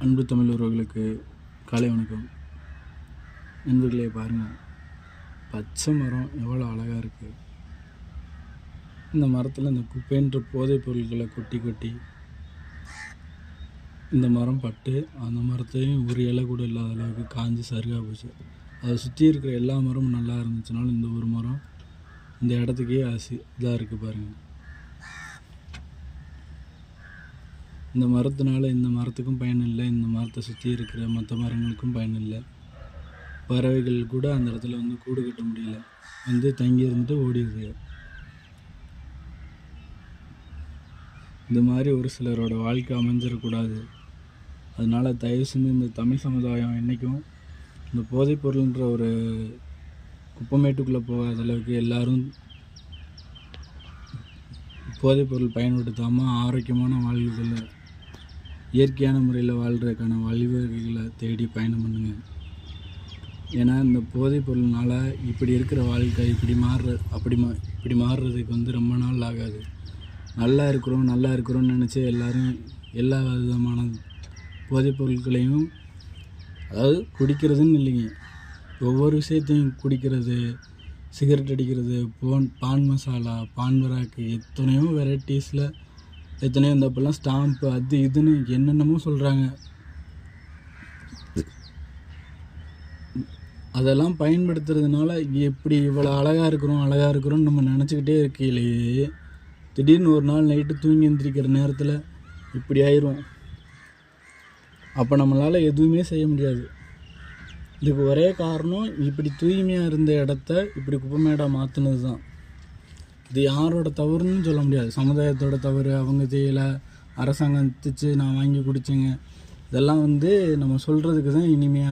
அன்பு தமிழ் உறவுகளுக்கு காலை வணக்கம். நண்பர்களே, பாருங்கள், பச்சை மரம் எவ்வளோ அழகாக இருக்குது. இந்த மரத்தில் இந்த குப்பைன்ற போதைப் பொருட்களை கொட்டி கொட்டி இந்த மரம் பட்டு அந்த மரத்தையும் ஒரு இலை கூட இல்லாத அளவுக்கு காஞ்சி சருகாக போச்சு. அதை சுற்றி இருக்கிற எல்லா மரமும் நல்லா இருந்துச்சுனாலும் இந்த ஒரு மரம் இந்த இடத்துக்கே இதாக இருக்குது. பாருங்கள், இந்த மரத்தினால இந்த மரத்துக்கும் பயன் இல்லை, இந்த மரத்தை சுற்றி இருக்கிற மற்ற மரங்களுக்கும் பயன் இல்லை. பறவைகள் கூட அந்த இடத்துல கூடு கட்ட முடியல, தங்கி இருந்துட்டு ஓடிடுது. இந்த மாதிரி ஒரு சிலரோட வாழ்க்கை அமைஞ்சிடக்கூடாது. அதனால் தயவு செஞ்சு இந்த தமிழ் சமுதாயம் என்றைக்கும் இந்த போதைப் பொருள்ன்ற ஒரு குப்பமேட்டுக்குள்ளே போகாத அளவுக்கு எல்லோரும் போதைப் பொருள் பயன்படுத்தாமல் ஆரோக்கியமான வாழ்வுகளை இயற்கையான முறையில் வாழ்கிறதுக்கான வழிவகைகளை தேடி பயணம் பண்ணுங்க. ஏன்னா இந்த போதைப் பொருள்னால் இப்படி இருக்கிற வாழ்க்கை இப்படி மாறுறதுக்கு ரொம்ப நாள் ஆகாது. நல்லா இருக்கிறோன்னு நினச்சி எல்லோரும் எல்லா விதமான போதைப் பொருட்களையும், அதாவது குடிக்கிறதுன்னு இல்லைங்க, ஒவ்வொரு விஷயத்தையும் குடிக்கிறது, சிகரெட் அடிக்கிறது, பான் மசாலா, பான் பராக்கு, எத்தனையோ வெரைட்டிஸில் எத்தனையோ இந்த இப்போல்லாம் ஸ்டாம்ப்பு அது இதுன்னு என்னென்னமோ சொல்கிறாங்க. அதெல்லாம் பயன்படுத்துறதுனால எப்படி இவ்வளோ அழகாக இருக்கிறோன்னு நம்ம நினச்சிக்கிட்டே இருக்கையிலேயே திடீர்னு ஒரு நாள் நைட்டு தூங்கி எழுந்திரிக்கிற நேரத்தில் இப்படி ஆயிரும். அப்போ நம்மளால் எதுவுமே செய்ய முடியாது. இதுக்கு ஒரே காரணம், இப்படி தூய்மையாக இருந்த இடத்த இப்படி குப்பைமேடாக மாற்றினது தான். இது யாரோட தவறுன்னு சொல்ல முடியாது. சமுதாயத்தோட தவறு, அவங்க செய்யலை, அரசாங்கம் திச்சு நான் வாங்கி குடித்தேங்க, இதெல்லாம் நம்ம சொல்கிறதுக்கு தான் இனிமையாக